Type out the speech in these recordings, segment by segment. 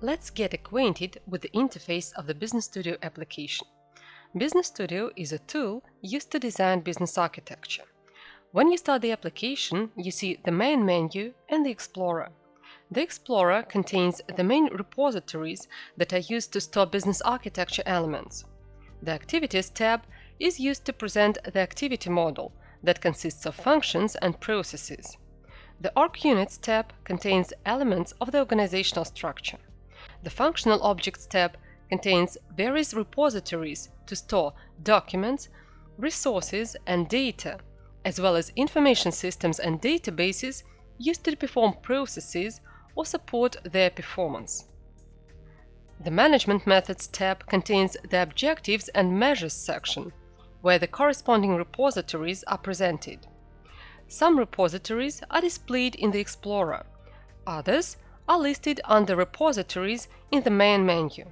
Let's get acquainted with the interface of the Business Studio application. Business Studio is a tool used to design business architecture. When you start the application, you see the main menu and the Explorer. The Explorer contains the main repositories that are used to store business architecture elements. The Activities tab is used to present the activity model that consists of functions and processes. The Org Units tab contains elements of the organizational structure. The Functional Objects tab contains various repositories to store documents, resources, and data, as well as information systems and databases used to perform processes or support their performance. The Management Methods tab contains the Objectives and Measures section, where the corresponding repositories are presented. Some repositories are displayed in the Explorer, others are listed under Repositories in the main menu.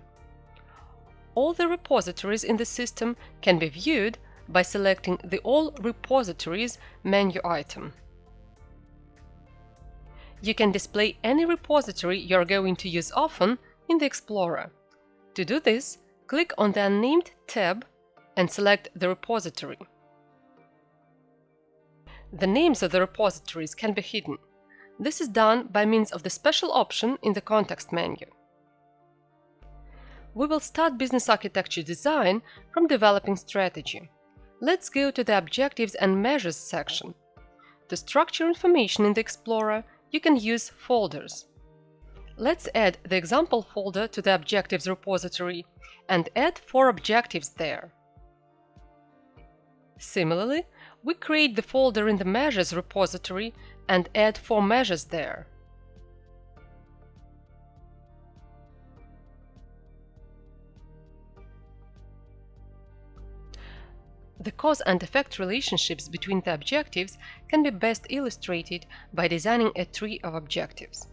All the repositories in the system can be viewed by selecting the All Repositories menu item. You can display any repository you are going to use often in the Explorer. To do this, click on the Unnamed tab and select the repository. The names of the repositories can be hidden. This is done by means of the special option in the context menu. We will start business architecture design from developing strategy. Let's go to the Objectives and Measures section. To structure information in the Explorer, you can use folders. Let's add the example folder to the Objectives repository and add 4 objectives there. Similarly, we create the folder in the Measures repository and add 4 measures there. The cause and effect relationships between the objectives can be best illustrated by designing a tree of objectives.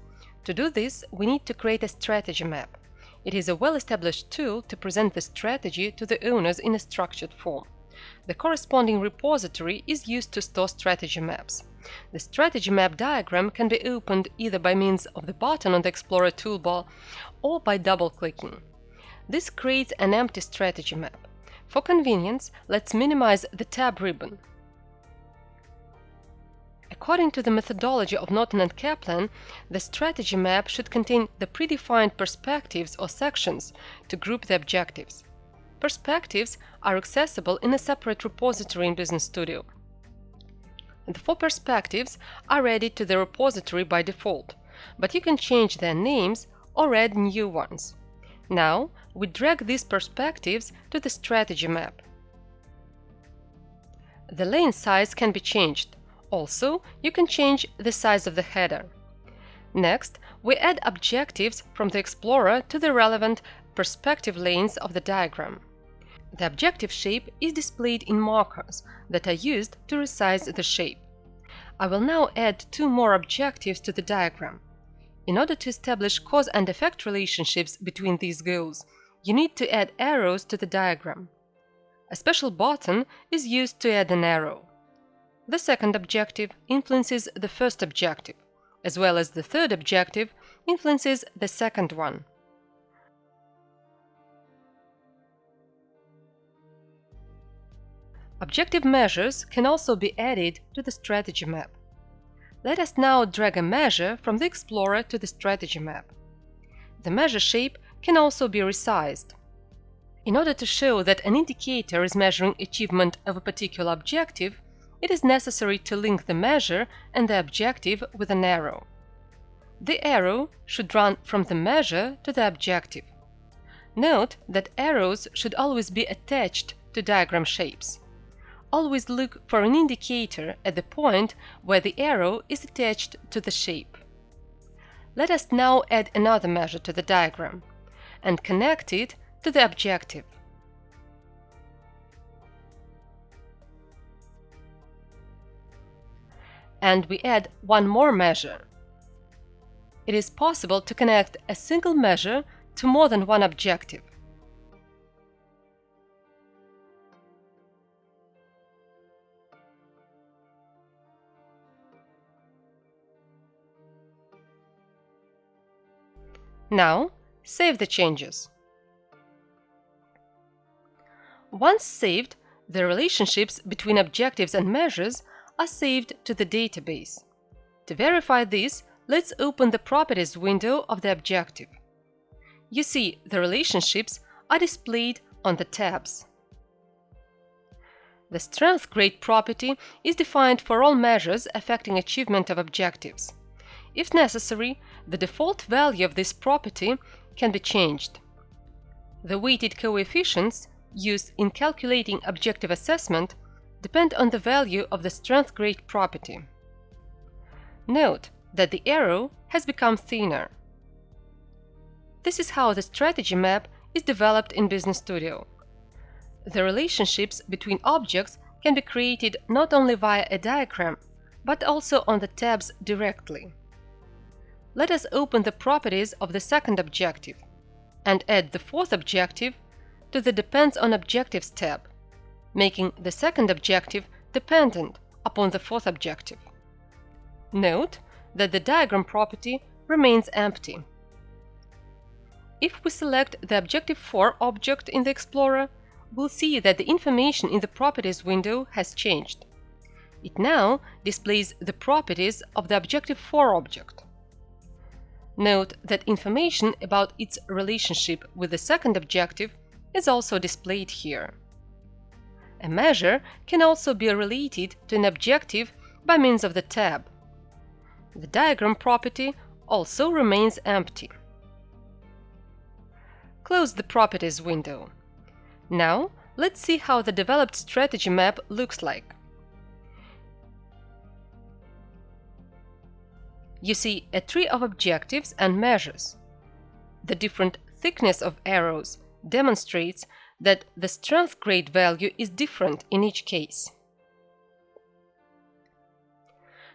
To do this, we need to create a strategy map. It is a well-established tool to present the strategy to the owners in a structured form. The corresponding repository is used to store strategy maps. The strategy map diagram can be opened either by means of the button on the Explorer toolbar or by double-clicking. This creates an empty strategy map. For convenience, let's minimize the tab ribbon. According to the methodology of Norton and Kaplan, the strategy map should contain the predefined perspectives or sections to group the objectives. Perspectives are accessible in a separate repository in Business Studio. The 4 perspectives are added to the repository by default, but you can change their names or add new ones. Now, we drag these perspectives to the strategy map. The lane size can be changed. Also, you can change the size of the header. Next, we add objectives from the Explorer to the relevant perspective lanes of the diagram. The objective shape is displayed in markers that are used to resize the shape. I will now add 2 more objectives to the diagram. In order to establish cause and effect relationships between these goals, you need to add arrows to the diagram. A special button is used to add an arrow. The second objective influences the first objective, as well as the third objective influences the second one. Objective measures can also be added to the strategy map. Let us now drag a measure from the Explorer to the strategy map. The measure shape can also be resized. In order to show that an indicator is measuring achievement of a particular objective, it is necessary to link the measure and the objective with an arrow. The arrow should run from the measure to the objective. Note that arrows should always be attached to diagram shapes. Always look for an indicator at the point where the arrow is attached to the shape. Let us now add another measure to the diagram and connect it to the objective. And we add 1 more measure. It is possible to connect a single measure to more than 1 objective. Now, Save the changes. Once saved, the relationships between objectives and measures are saved to the database. To verify this, let's open the Properties window of the objective. You see, the relationships are displayed on the tabs. The strength grade property is defined for all measures affecting achievement of objectives. If necessary, the default value of this property can be changed. The weighted coefficients used in calculating objective assessment depend on the value of the strength grade property. Note that the arrow has become thinner. This is how the strategy map is developed in Business Studio. The relationships between objects can be created not only via a diagram, but also on the tabs directly. Let us open the properties of the second objective and add the fourth objective to the Depends on Objectives tab, making the second objective dependent upon the fourth objective. Note that the diagram property remains empty. If we select the Objective 4 object in the Explorer, we'll see that the information in the Properties window has changed. It now displays the properties of the Objective 4 object. Note that information about its relationship with the second objective is also displayed here. A measure can also be related to an objective by means of the tab. The diagram property also remains empty. Close the Properties window. Now, let's see how the developed strategy map looks like. You see a tree of objectives and measures. The different thickness of arrows demonstrates that the strength grade value is different in each case.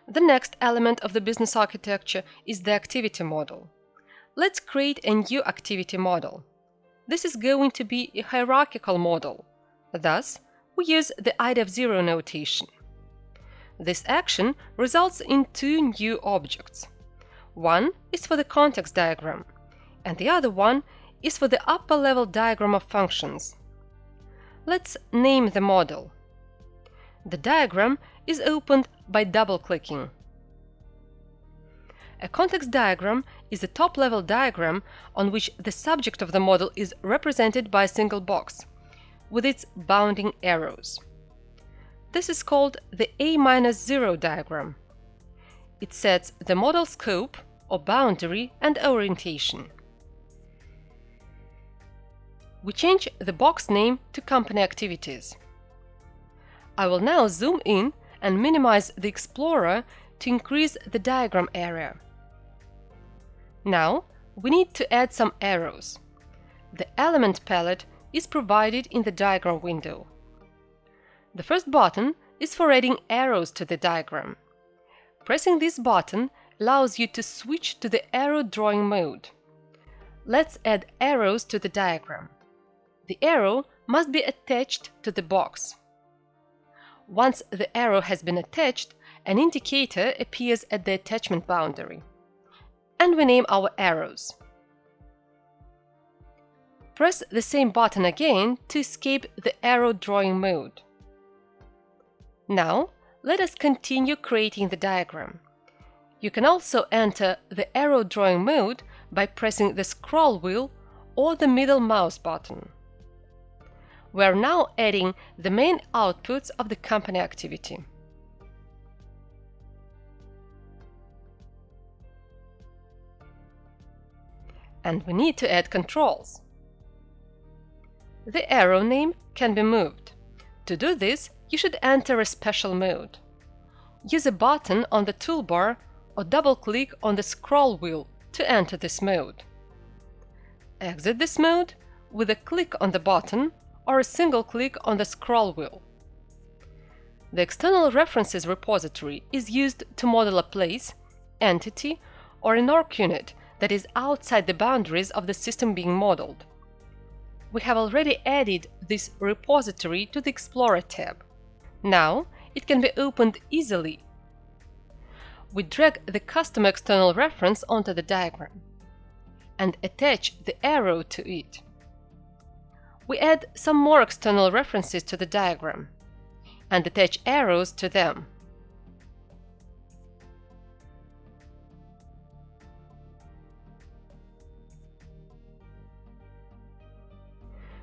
The next element of the business architecture is the activity model. Let's create a new activity model. This is going to be a hierarchical model. Thus, we use the IDEF0 notation. This action results in two new objects. One is for the context diagram, and the other one is for the upper-level diagram of functions. Let's name the model. The diagram is opened by double-clicking. A context diagram is a top-level diagram on which the subject of the model is represented by a single box, with its bounding arrows. This is called the A-0 diagram. It sets the model scope, or boundary, and orientation. We change the box name to Company Activities. I will now zoom in and minimize the Explorer to increase the diagram area. Now, we need to add some arrows. The element palette is provided in the diagram window. The first button is for adding arrows to the diagram. Pressing this button allows you to switch to the arrow drawing mode. Let's add arrows to the diagram. The arrow must be attached to the box. Once the arrow has been attached, an indicator appears at the attachment boundary. And we name our arrows. Press the same button again to escape the arrow drawing mode. Now, let us continue creating the diagram. You can also enter the arrow drawing mode by pressing the scroll wheel or the middle mouse button. We are now adding the main outputs of the company activity. And we need to add controls. The arrow name can be moved. To do this, you should enter a special mode. Use a button on the toolbar or double-click on the scroll wheel to enter this mode. Exit this mode with a click on the button or a single click on the scroll wheel. The External References repository is used to model a place, entity, or an org unit that is outside the boundaries of the system being modeled. We have already added this repository to the Explorer tab. Now it can be opened easily. We drag the custom external reference onto the diagram. and attach the arrow to it. We add some more external references to the diagram and attach arrows to them.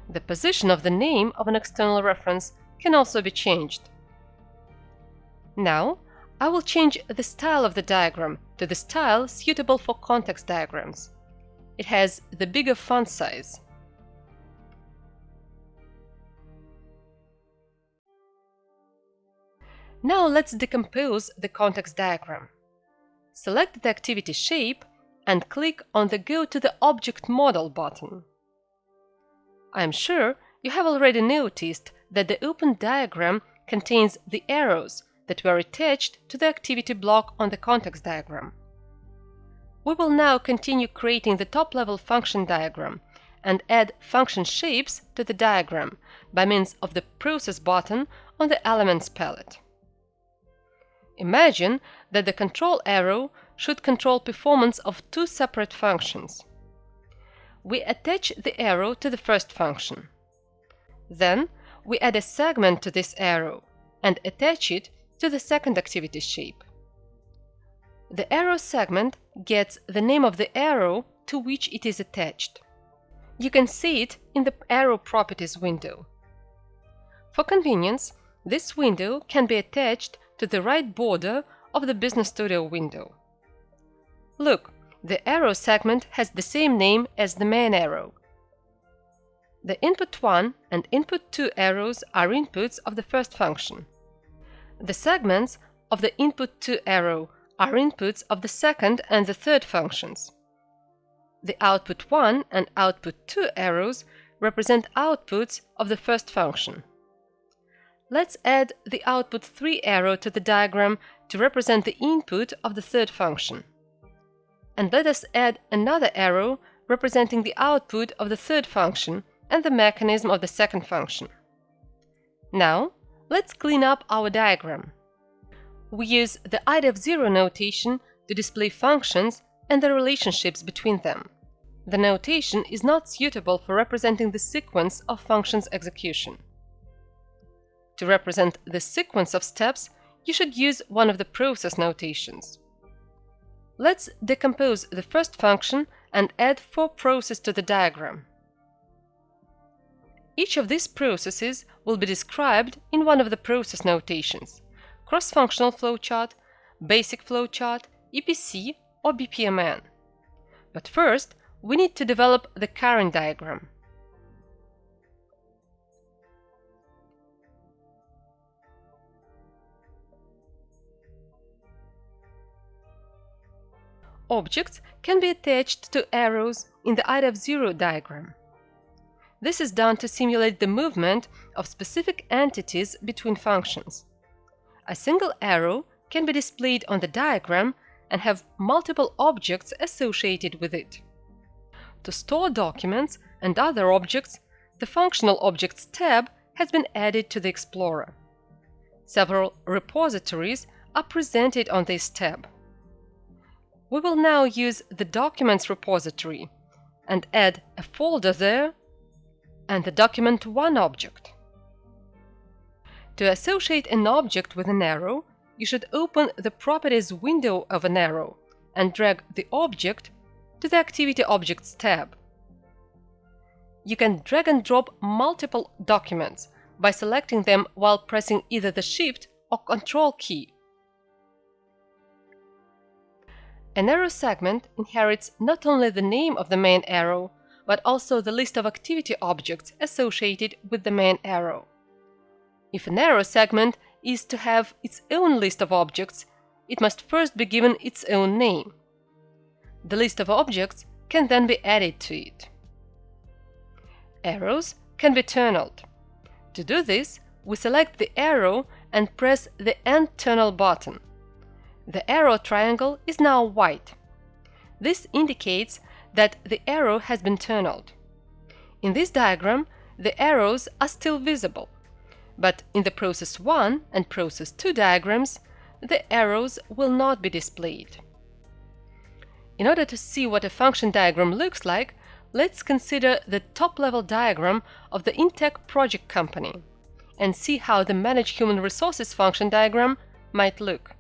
The position of the name of an external reference can also be changed. Now, I will change the style of the diagram to the style suitable for context diagrams. It has the bigger font size. Now let's decompose the context diagram. Select the activity shape and click on the Go to the Object Model button. I am sure you have already noticed that the open diagram contains the arrows that were attached to the activity block on the context diagram. We will now continue creating the top-level function diagram and add function shapes to the diagram by means of the Process button on the Elements palette. Imagine that the control arrow should control performance of two separate functions. We attach the arrow to the first function. Then we add a segment to this arrow and attach it to the second activity shape. The arrow segment gets the name of the arrow to which it is attached. You can see it in the Arrow Properties window. For convenience, this window can be attached to the right border of the Business Studio window. Look, the arrow segment has the same name as the main arrow. The input 1 and input 2 arrows are inputs of the first function. The segments of the input 2 arrow are inputs of the second and the third functions. The output 1 and output 2 arrows represent outputs of the first function. Let's add the output 3 arrow to the diagram to represent the input of the third function. And let us add another arrow representing the output of the third function and the mechanism of the second function. Now, let's clean up our diagram. We use the idef0 notation to display functions and the relationships between them. The notation is not suitable for representing the sequence of functions execution. To represent the sequence of steps, you should use one of the process notations. Let's decompose the first function and add 4 processes to the diagram. Each of these processes will be described in one of the process notations: cross-functional flowchart, basic flowchart, EPC, or BPMN. But first, we need to develop the current diagram. Objects can be attached to arrows in the idef0 diagram. This is done to simulate the movement of specific entities between functions. A single arrow can be displayed on the diagram and have multiple objects associated with it. To store documents and other objects, the Functional Objects tab has been added to the Explorer. Several repositories are presented on this tab. We will now use the Documents repository and add a folder there and the Document1 object. To associate an object with an arrow, you should open the Properties window of an arrow and drag the object to the Activity Objects tab. You can drag and drop multiple documents by selecting them while pressing either the Shift or Control key. An arrow segment inherits not only the name of the main arrow, but also the list of activity objects associated with the main arrow. If an arrow segment is to have its own list of objects, it must first be given its own name. The list of objects can then be added to it. Arrows can be tunneled. To do this, we select the arrow and press the End Tunnel button. The arrow triangle is now white. This indicates that the arrow has been tunneled. In this diagram, the arrows are still visible, but in the Process 1 and Process 2 diagrams, the arrows will not be displayed. In order to see what a function diagram looks like, let's consider the top-level diagram of the Intech project company and see how the Manage Human Resources function diagram might look.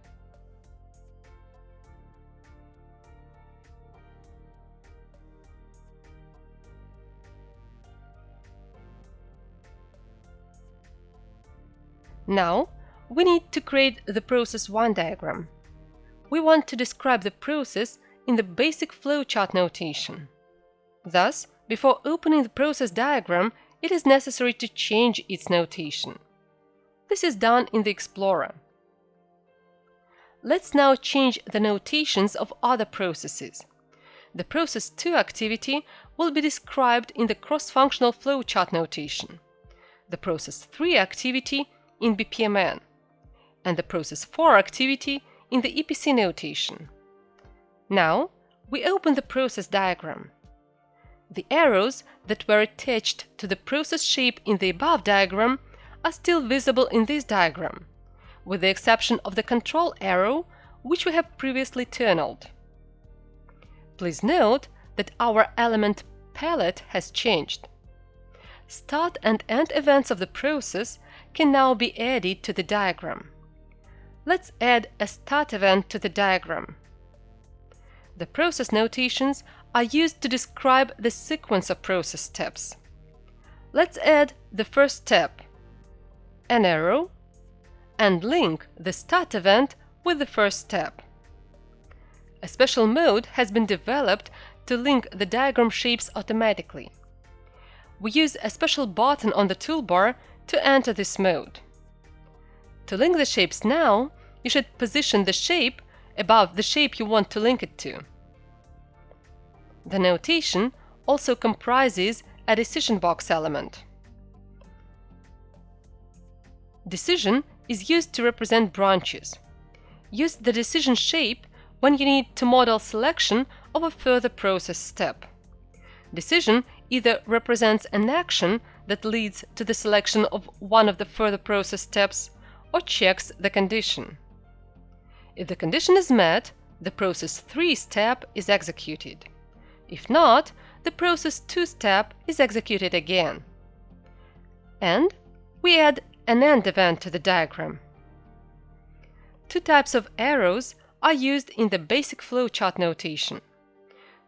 Now, we need to create the process 1 diagram. We want to describe the process in the basic flowchart notation. Thus, before opening the process diagram, it is necessary to change its notation. This is done in the Explorer. Let's now change the notations of other processes. The process 2 activity will be described in the cross-functional flowchart notation, the process 3 activity in BPMN, and the process 4 activity in the EPC notation. Now, we open the process diagram. The arrows that were attached to the process shape in the above diagram are still visible in this diagram, with the exception of the control arrow, which we have previously tunneled. Please note that our element palette has changed. Start and end events of the process can now be added to the diagram. Let's add a start event to the diagram. The process notations are used to describe the sequence of process steps. Let's add the first step, an arrow, and link the start event with the first step. A special mode has been developed to link the diagram shapes automatically. We use a special button on the toolbar to enter this mode. To link the shapes now, you should position the shape above the shape you want to link it to. The notation also comprises a decision box element. Decision is used to represent branches. Use the decision shape when you need to model selection of a further process step. Decision either represents an action that leads to the selection of one of the further process steps or checks the condition. If the condition is met, the process 3 step is executed. If not, the process 2 step is executed again. And we add an end event to the diagram. Two types of arrows are used in the basic flowchart notation.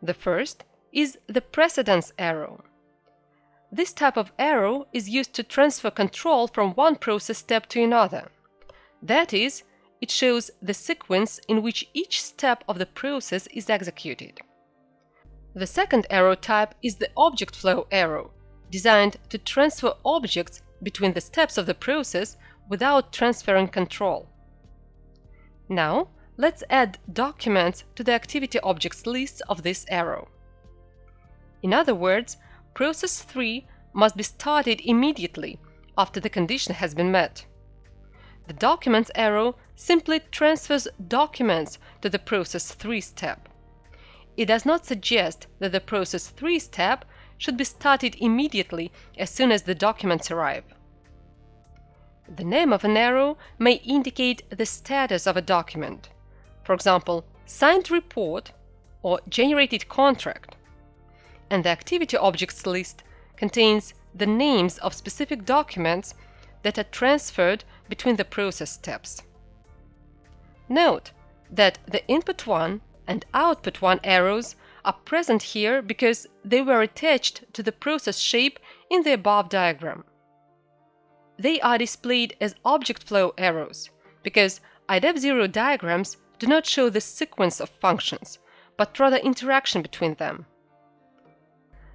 The first is the precedence arrow. This type of arrow is used to transfer control from one process step to another. That is, it shows the sequence in which each step of the process is executed. The second arrow type is the object flow arrow, designed to transfer objects between the steps of the process without transferring control. Now, let's add documents to the activity objects list of this arrow. In other words, process 3 must be started immediately after the condition has been met. The Documents arrow simply transfers documents to the process 3 step. It does not suggest that the process 3 step should be started immediately as soon as the documents arrive. The name of an arrow may indicate the status of a document. For example, signed report or generated contract. And the activity objects list contains the names of specific documents that are transferred between the process steps. Note that the input 1 and output 1 arrows are present here because they were attached to the process shape in the above diagram. They are displayed as object flow arrows because IDEF0 diagrams do not show the sequence of functions, but rather interaction between them.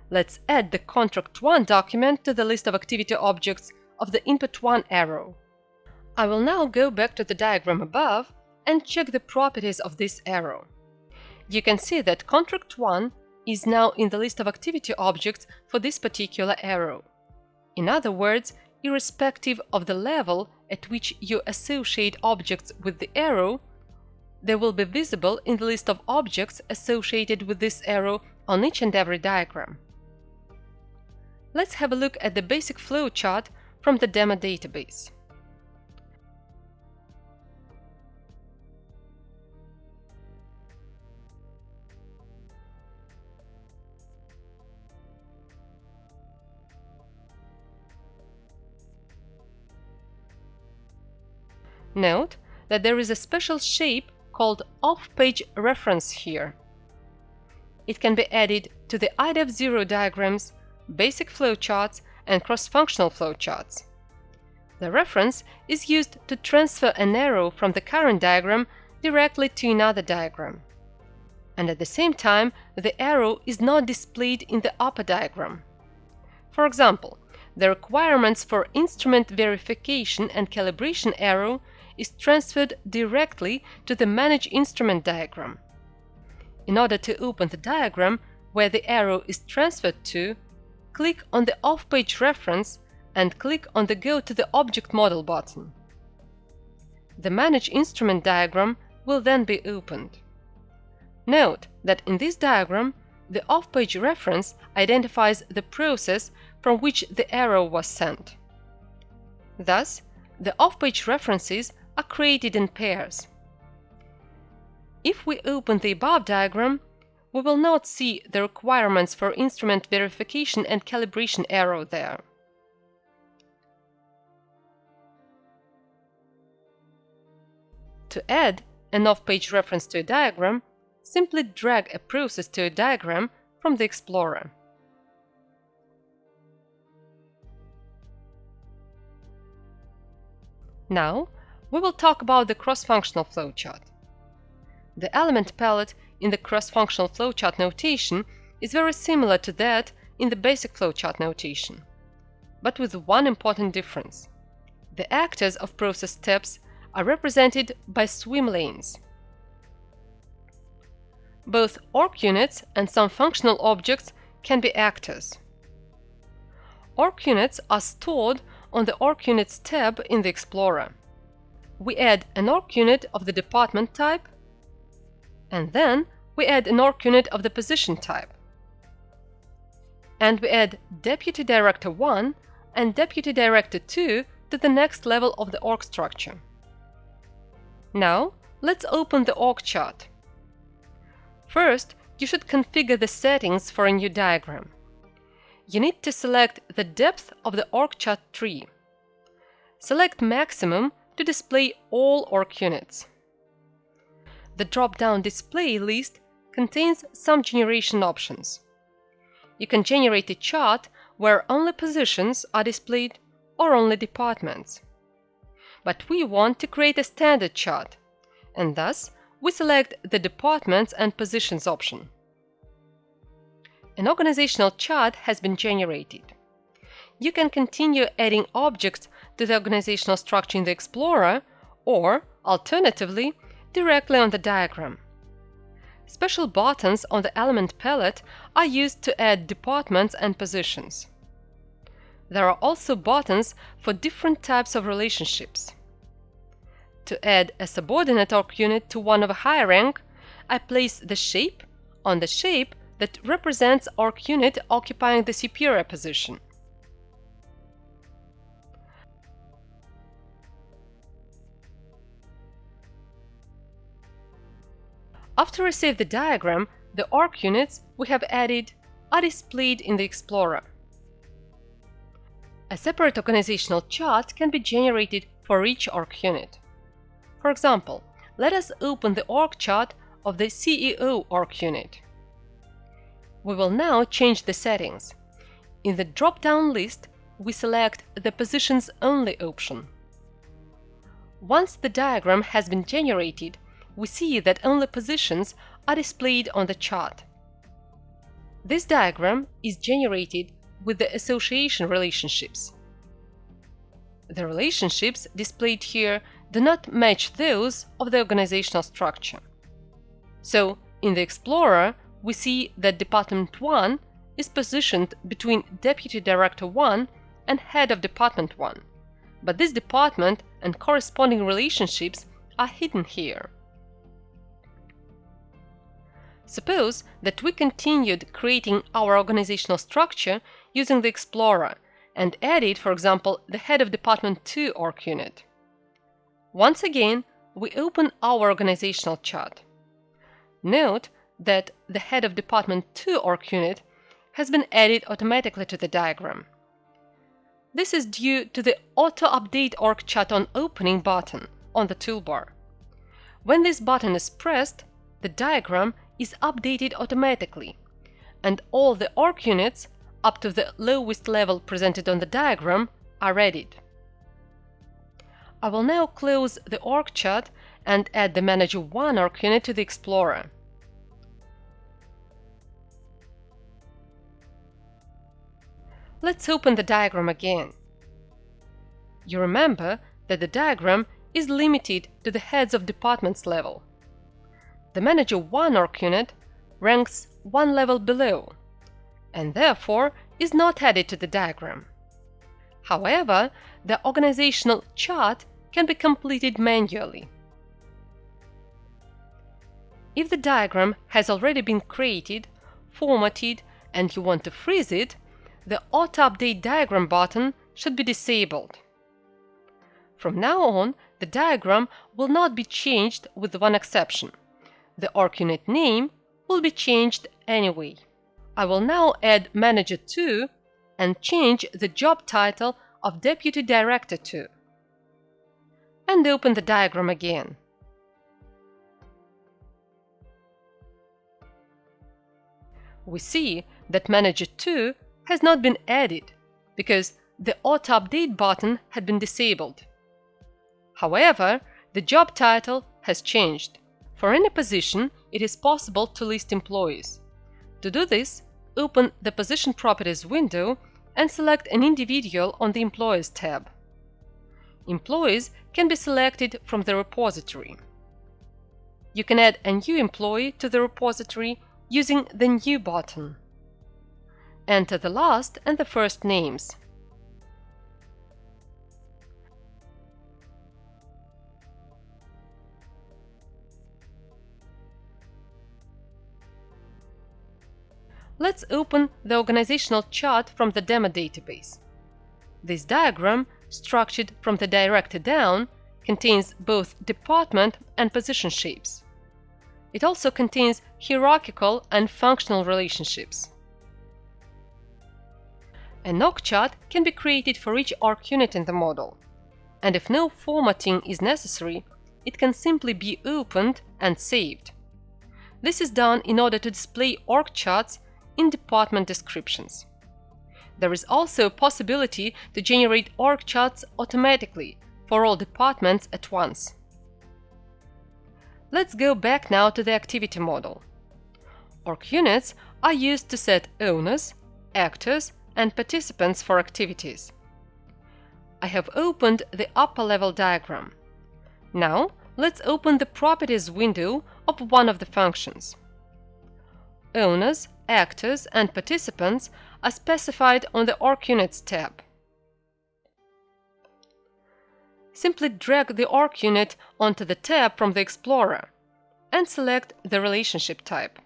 Let's add the contract 1 document to the list of activity objects of the input 1 arrow. I will now go back to the diagram above and check the properties of this arrow. You can see that contract 1 is now in the list of activity objects for this particular arrow. In other words, irrespective of the level at which you associate objects with the arrow, they will be visible in the list of objects associated with this arrow on each and every diagram. Let's have a look at the basic flowchart from the demo database. Note that there is a special shape called off-page reference here. It can be added to the IDEF0 diagrams, basic flowcharts, and cross-functional flowcharts. The reference is used to transfer an arrow from the current diagram directly to another diagram. And at the same time, the arrow is not displayed in the upper diagram. For example, the requirements for instrument verification and calibration arrow is transferred directly to the Manage Instrument diagram. In order to open the diagram where the arrow is transferred to, click on the off-page reference and click on the Go to the Object Model button. The Manage Instrument diagram will then be opened. Note that in this diagram, the off-page reference identifies the process from which the arrow was sent. Thus, the off-page references are created in pairs. If we open the above diagram, we will not see the requirements for instrument verification and calibration arrow there. To add an off-page reference to a diagram, simply drag a process to a diagram from the Explorer. Now, we will talk about the cross-functional flowchart. The element palette in the cross-functional flowchart notation is very similar to that in the basic flowchart notation, but with one important difference. The actors of process steps are represented by swim lanes. Both org units and some functional objects can be actors. Org units are stored on the Org Units tab in the Explorer. We add an org unit of the department type, and then we add an org unit of the position type. And we add Deputy Director 1 and Deputy Director 2 to the next level of the org structure. Now, let's open the org chart. First, you should configure the settings for a new diagram. You need to select the depth of the org chart tree. Select Maximum to display all org units. The drop-down display list contains some generation options. You can generate a chart where only positions are displayed or only departments. But we want to create a standard chart, and thus we select the Departments and Positions option. An organizational chart has been generated. You can continue adding objects to the organizational structure in the Explorer, or, alternatively, directly on the diagram. Special buttons on the element palette are used to add departments and positions. There are also buttons for different types of relationships. To add a subordinate org unit to one of a higher rank, I place the shape on the shape that represents org unit occupying the superior position. After we save the diagram, the org units we have added are displayed in the Explorer. A separate organizational chart can be generated for each org unit. For example, let us open the org chart of the CEO org unit. We will now change the settings. In the drop-down list, we select the Positions Only option. Once the diagram has been generated, we see that only positions are displayed on the chart. This diagram is generated with the association relationships. The relationships displayed here do not match those of the organizational structure. So, in the Explorer, we see that Department 1 is positioned between Deputy Director 1 and Head of Department 1, but this department and corresponding relationships are hidden here. Suppose that we continued creating our organizational structure using the Explorer and added, for example, the Head of Department 2 org unit. Once again, we open our organizational chart. Note that the Head of Department 2 org unit has been added automatically to the diagram. This is due to the Auto Update Org Chart on Opening button on the toolbar. When this button is pressed, the diagram is updated automatically, and all the org units up to the lowest level presented on the diagram are added. I will now close the org chart and add the Manager 1 org unit to the Explorer. Let's open the diagram again. You remember that the diagram is limited to the heads of departments level. The Manager 1 org unit ranks one level below, and therefore is not added to the diagram. However, the organizational chart can be completed manually. If the diagram has already been created, formatted, and you want to freeze it, the Auto Update Diagram button should be disabled. From now on, the diagram will not be changed with one exception. The org unit name will be changed anyway. I will now add Manager 2 and change the job title of Deputy Director to, and open the diagram again. We see that Manager 2 has not been added because the Auto Update button had been disabled. However, the job title has changed. For any position, it is possible to list employees. To do this, open the Position Properties window and select an individual on the Employees tab. Employees can be selected from the repository. You can add a new employee to the repository using the New button. Enter the last and the first names. Let's open the organizational chart from the demo database. This diagram, structured from the director down, contains both department and position shapes. It also contains hierarchical and functional relationships. An org chart can be created for each org unit in the model, and if no formatting is necessary, it can simply be opened and saved. This is done in order to display org charts in department descriptions. There is also a possibility to generate org charts automatically for all departments at once. Let's go back now to the activity model. Org units are used to set owners, actors, and participants for activities. I have opened the upper level diagram. Now, let's open the Properties window of one of the functions. Owners, actors, and participants are specified on the Org Units tab. Simply drag the org unit onto the tab from the Explorer and select the relationship type.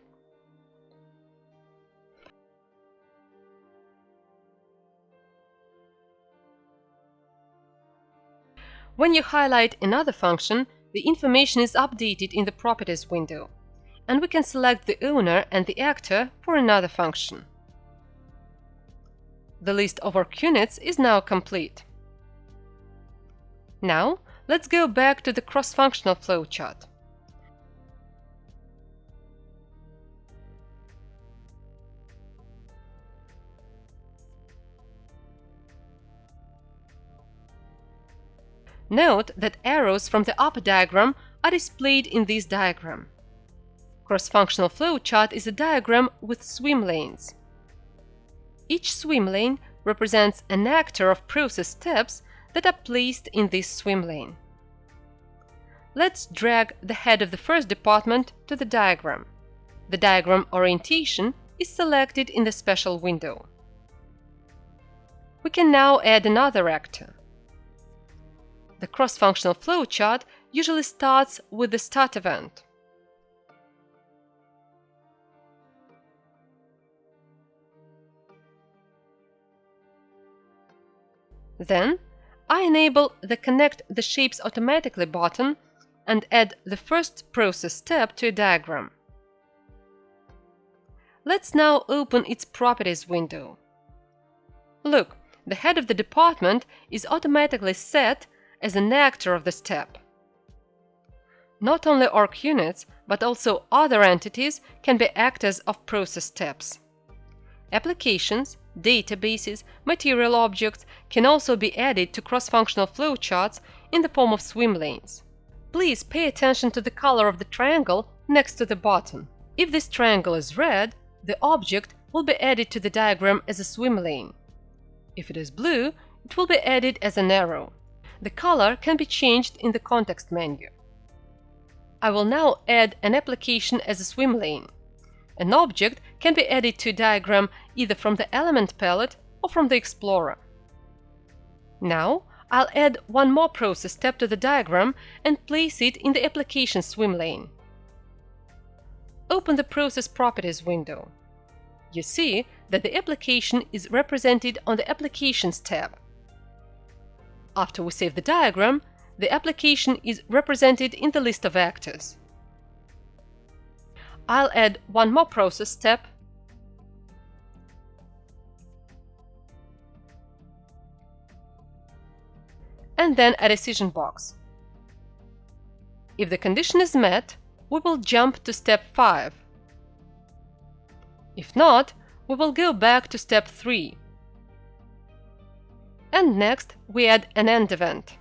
When you highlight another function, the information is updated in the Properties window, and we can select the owner and the actor for another function. The list of org units is now complete. Now, let's go back to the cross-functional flowchart. Note that arrows from the upper diagram are displayed in this diagram. Cross-functional flowchart is a diagram with swim lanes. Each swim lane represents an actor of process steps that are placed in this swim lane. Let's drag the head of the first department to the diagram. The diagram orientation is selected in the special window. We can now add another actor. The cross-functional flowchart usually starts with the start event. Then, I enable the Connect the Shapes Automatically button and add the first process step to a diagram. Let's now open its Properties window. Look, the head of the department is automatically set as an actor of the step. Not only org units, but also other entities can be actors of process steps. Applications, databases, material objects can also be added to cross-functional flowcharts in the form of swim lanes. Please pay attention to the color of the triangle next to the button. If this triangle is red, the object will be added to the diagram as a swim lane. If it is blue, it will be added as an arrow. The color can be changed in the context menu. I will now add an application as a swim lane. An object can be added to a diagram either from the element palette or from the Explorer. Now, I'll add one more process step to the diagram and place it in the application swim lane. Open the Process Properties window. You see that the application is represented on the Applications tab. After we save the diagram, the application is represented in the list of actors. I'll add one more process step and then a decision box. If the condition is met, we will jump to step 5. If not, we will go back to step 3. And next, we add an end event.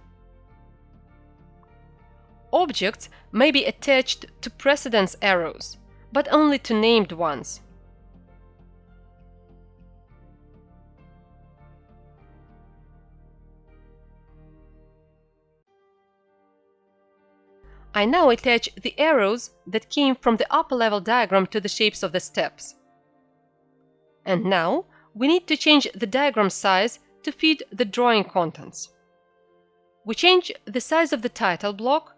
Objects may be attached to precedence arrows, but only to named ones. I now attach the arrows that came from the upper level diagram to the shapes of the steps. And now we need to change the diagram size to fit the drawing contents. We change the size of the title block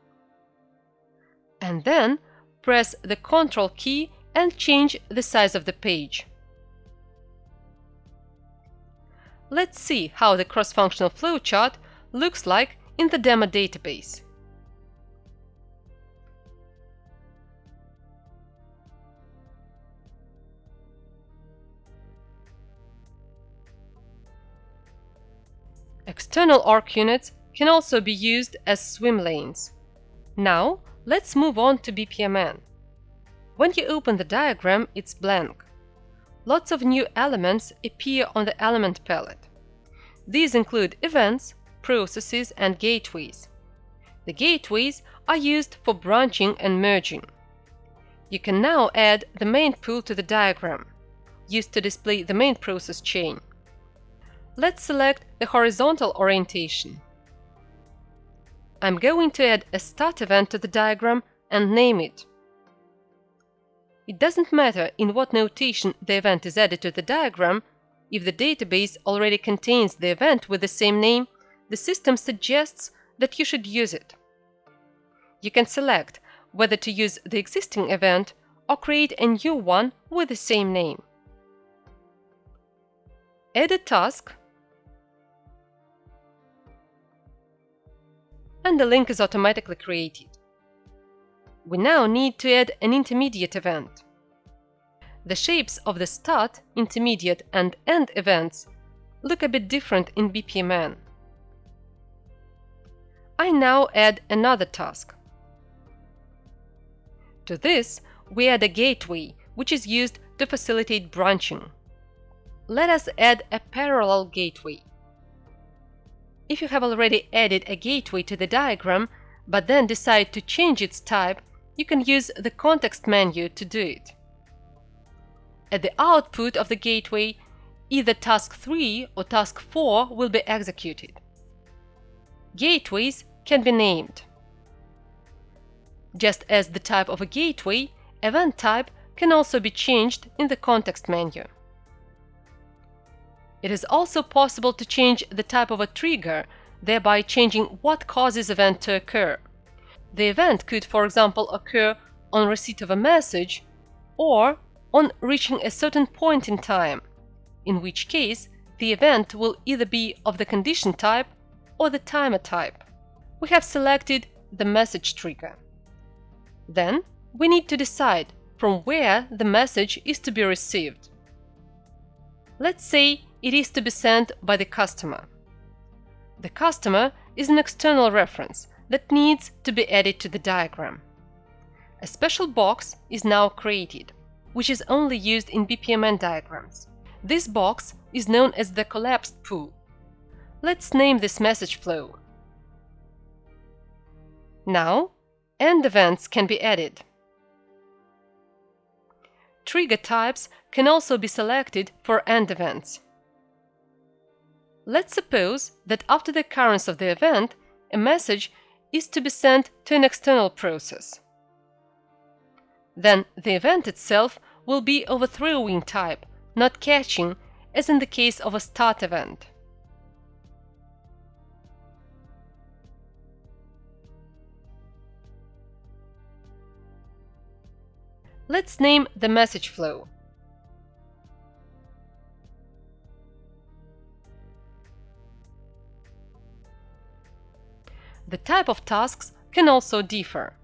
and then press the Ctrl key and change the size of the page. Let's see how the cross-functional flowchart looks like in the demo database. External org units can also be used as swim lanes. Now, let's move on to BPMN. When you open the diagram, it's blank. Lots of new elements appear on the element palette. These include events, processes, and gateways. The gateways are used for branching and merging. You can now add the main pool to the diagram, used to display the main process chain. Let's select the horizontal orientation. I'm going to add a start event to the diagram and name it. It doesn't matter in what notation the event is added to the diagram. If the database already contains the event with the same name, the system suggests that you should use it. You can select whether to use the existing event or create a new one with the same name. Add a task, and the link is automatically created. We now need to add an intermediate event. The shapes of the start, intermediate, and end events look a bit different in BPMN. I now add another task. To this, we add a gateway, which is used to facilitate branching. Let us add a parallel gateway. If you have already added a gateway to the diagram, but then decide to change its type, you can use the context menu to do it. At the output of the gateway, either task 3 or task 4 will be executed. Gateways can be named. Just as the type of a gateway, event type can also be changed in the context menu. It is also possible to change the type of a trigger, thereby changing what causes event to occur. The event could, for example, occur on receipt of a message or on reaching a certain point in time, in which case the event will either be of the condition type or the timer type. We have selected the message trigger. Then we need to decide from where the message is to be received. Let's say it is to be sent by the customer. The customer is an external reference that needs to be added to the diagram. A special box is now created, which is only used in BPMN diagrams. This box is known as the collapsed pool. Let's name this message flow. Now, end events can be added. Trigger types can also be selected for end events. Let's suppose that after the occurrence of the event, a message is to be sent to an external process. Then the event itself will be of a throwing type, not catching, as in the case of a start event. Let's name the message flow. The type of tasks can also differ.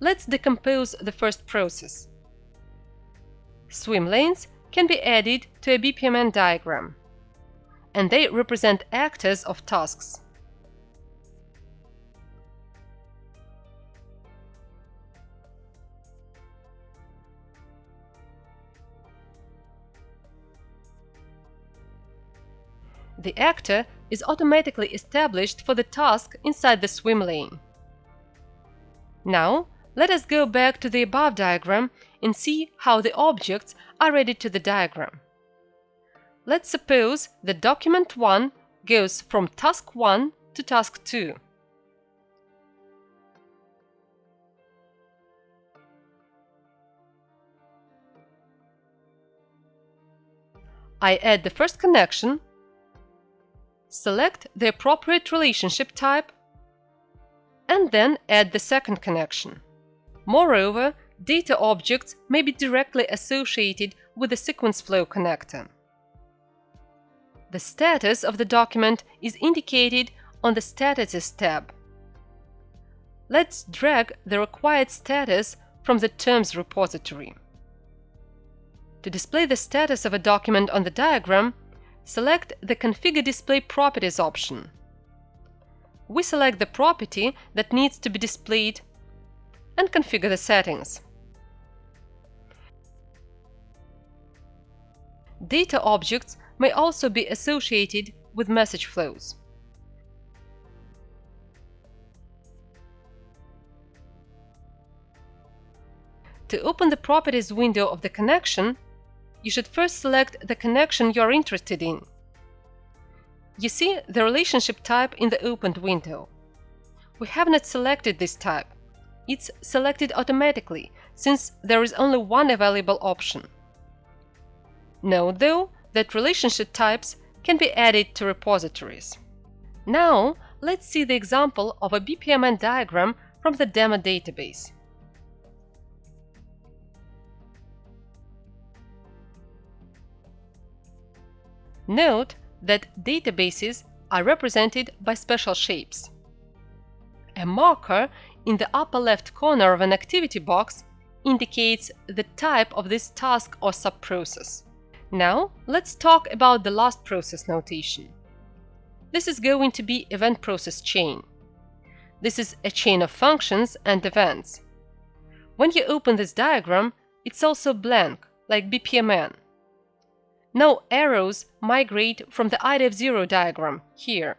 Let's decompose the first process. Swim lanes can be added to a BPMN diagram, and they represent actors of tasks. The actor is automatically established for the task inside the swim lane. Now, let us go back to the above diagram and see how the objects are added to the diagram. Let's suppose that document 1 goes from task 1 to task 2. I add the first connection, select the appropriate relationship type, and then add the second connection. Moreover, data objects may be directly associated with the sequence flow connector. The status of the document is indicated on the Statuses tab. Let's drag the required status from the Terms repository. To display the status of a document on the diagram, select the Configure Display Properties option. We select the property that needs to be displayed and configure the settings. Data objects may also be associated with message flows. To open the Properties window of the connection, you should first select the connection you are interested in. You see the relationship type in the opened window. We have not selected this type. It's selected automatically, since there is only one available option. Note, though, that relationship types can be added to repositories. Now, let's see the example of a BPMN diagram from the demo database. Note that databases are represented by special shapes. A marker in the upper left corner of an activity box indicates the type of this task or subprocess. Now, let's talk about the last process notation. This is going to be event process chain. This is a chain of functions and events. When you open this diagram, it's also blank, like BPMN. No arrows migrate from the IDF0 diagram here.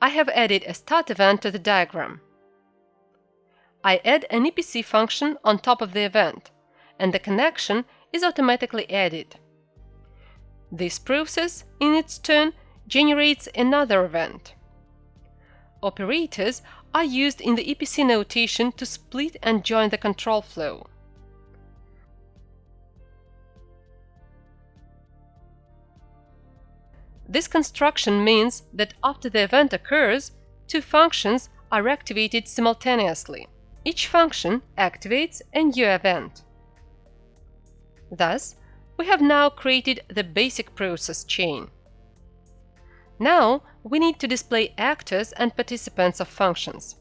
I have added a start event to the diagram. I add an EPC function on top of the event, and the connection is automatically added. This process, in its turn, generates another event. Operators are used in the EPC notation to split and join the control flow. This construction means that after the event occurs, two functions are activated simultaneously. Each function activates a new event. Thus, we have now created the basic process chain. Now, we need to display actors and participants of functions.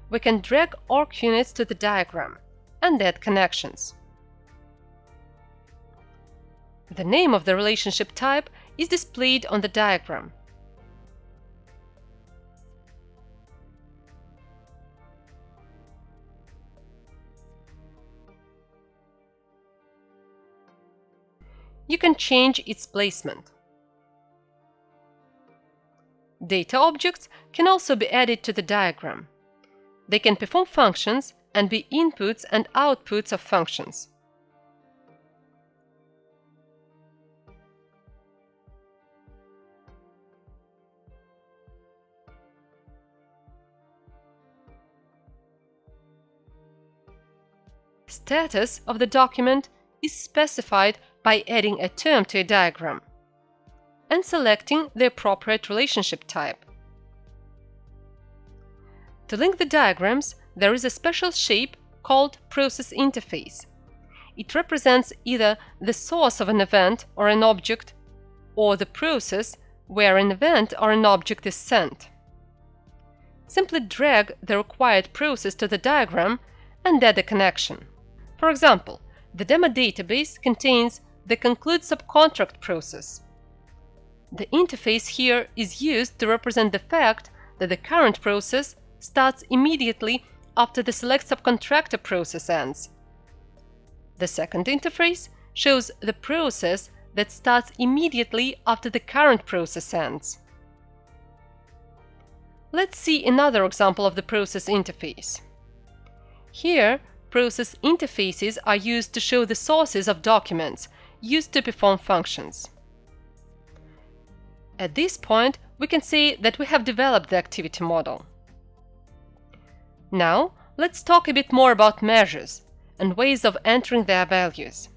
We can drag org units to the diagram and add connections. The name of the relationship type is displayed on the diagram. you can change its placement. Data objects can also be added to the diagram. They can perform functions and be inputs and outputs of functions. Status of the document is specified by adding a term to a diagram and selecting the appropriate relationship type. To link the diagrams, there is a special shape called process interface. It represents either the source of an event or an object, or the process where an event or an object is sent. Simply drag the required process to the diagram and add a connection. For example, the demo database contains the conclude subcontract process. The interface here is used to represent the fact that the current process starts immediately after the select subcontractor process ends. The second interface shows the process that starts immediately after the current process ends. Let's see another example of the process interface. Here, process interfaces are used to show the sources of documents used to perform functions. At this point, we can say that we have developed the activity model. Now, let's talk a bit more about measures and ways of entering their values.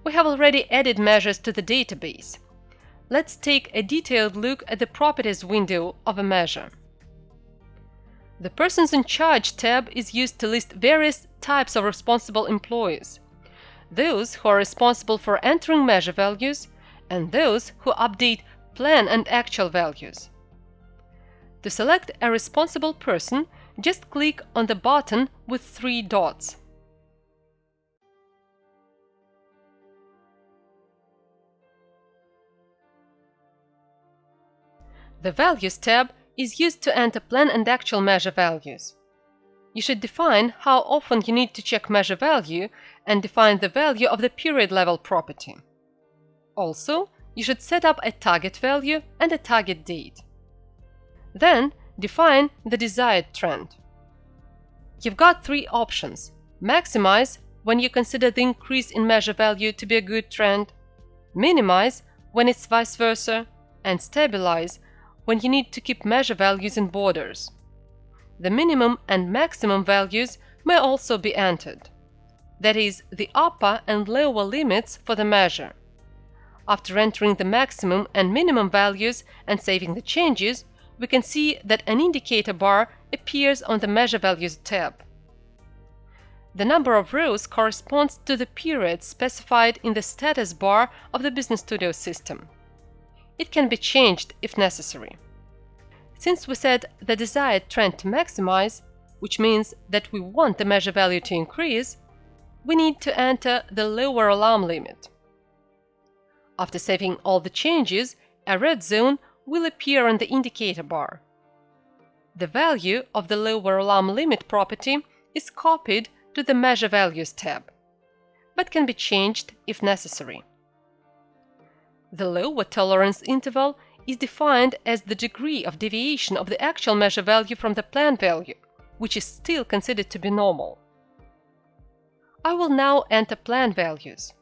We have already added measures to the database. Let's take a detailed look at the Properties window of a measure. The Persons in Charge tab is used to list various types of responsible employees: those who are responsible for entering measure values and those who update plan and actual values. To select a responsible person, just click on the button with 3 dots. The Values tab is used to enter plan and actual measure values. You should define how often you need to check measure value and define the value of the period level property. Also, you should set up a target value and a target date. Then, define the desired trend. You've got 3 options: maximize when you consider the increase in measure value to be a good trend, minimize when it's vice versa, and stabilize when you need to keep measure values in borders. The minimum and maximum values may also be entered. That is, the upper and lower limits for the measure. After entering the maximum and minimum values and saving the changes, we can see that an indicator bar appears on the Measure Values tab. The number of rows corresponds to the period specified in the status bar of the Business Studio system. It can be changed if necessary. Since we set the desired trend to maximize, which means that we want the measure value to increase, we need to enter the lower alarm limit. After saving all the changes, a red zone will appear on the indicator bar. The value of the lower alarm limit property is copied to the Measure Values tab, but can be changed if necessary. The lower tolerance interval is defined as the degree of deviation of the actual measure value from the planned value, which is still considered to be normal. I will now enter planned values.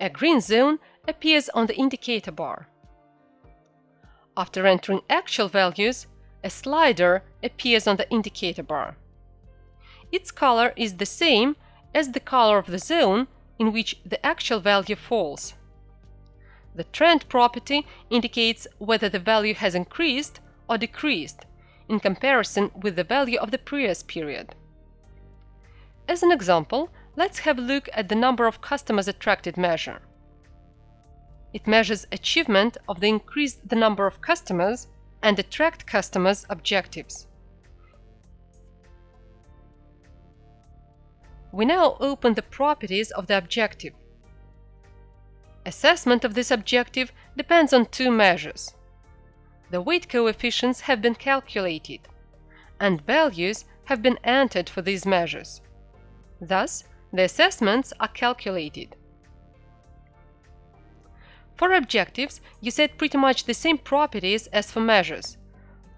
A green zone appears on the indicator bar. After entering actual values, a slider appears on the indicator bar. Its color is the same as the color of the zone in which the actual value falls. The trend property indicates whether the value has increased or decreased in comparison with the value of the previous period. As an example, let's have a look at the number of customers attracted measure. It measures achievement of the increase the number of customers and attract customers objectives. We now open the properties of the objective. Assessment of this objective depends on 2 measures. The weight coefficients have been calculated, and values have been entered for these measures. Thus, The assessments are calculated. For objectives, you set pretty much the same properties as for measures: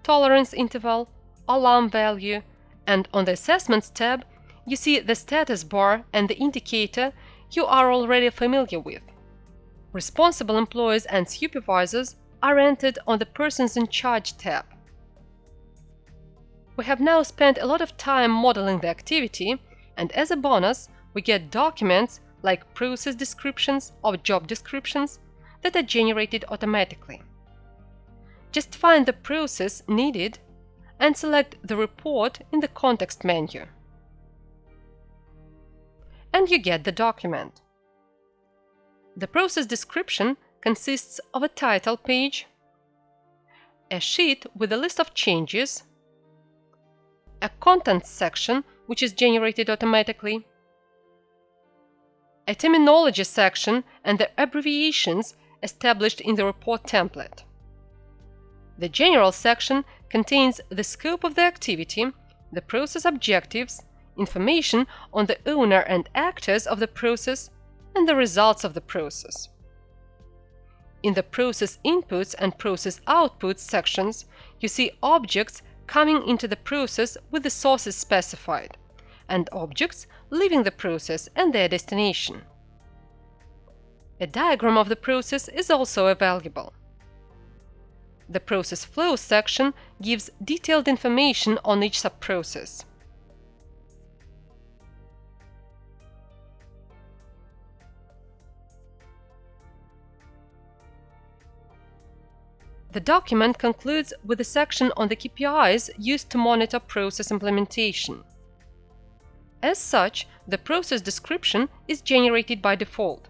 tolerance interval, alarm value, and on the Assessments tab, you see the status bar and the indicator you are already familiar with. Responsible employees and supervisors are entered on the Persons in Charge tab. We have now spent a lot of time modeling the activity, and as a bonus, we get documents like process descriptions or job descriptions that are generated automatically. Just find the process needed and select the report in the context menu. And you get the document. The process description consists of a title page, a sheet with a list of changes, a contents section which is generated automatically, a terminology section and the abbreviations established in the report template. The general section contains the scope of the activity, the process objectives, information on the owner and actors of the process, and the results of the process. In the process inputs and process outputs sections, you see objects coming into the process with the sources specified, and objects leaving the process and their destination. A diagram of the process is also available. The process flow section gives detailed information on each sub-process. The document concludes with a section on the KPIs used to monitor process implementation. As such, the process description is generated by default,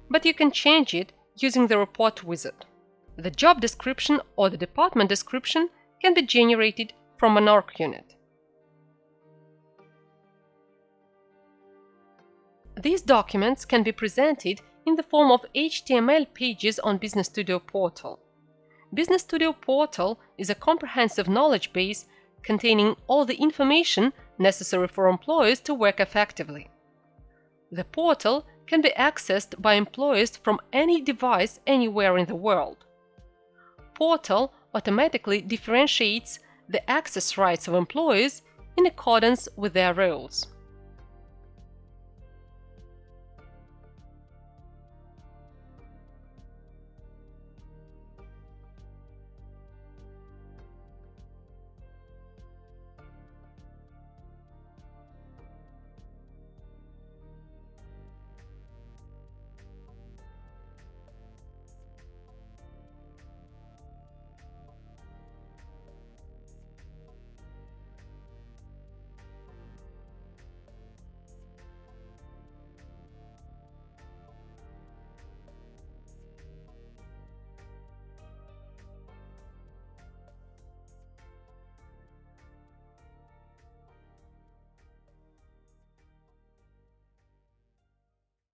but you can change it using the report wizard. The job description or the department description can be generated from an org unit. These documents can be presented in the form of HTML pages on Business Studio Portal. Business Studio Portal is a comprehensive knowledge base containing all the information necessary for employees to work effectively. The portal can be accessed by employees from any device anywhere in the world. Portal automatically differentiates the access rights of employees in accordance with their roles.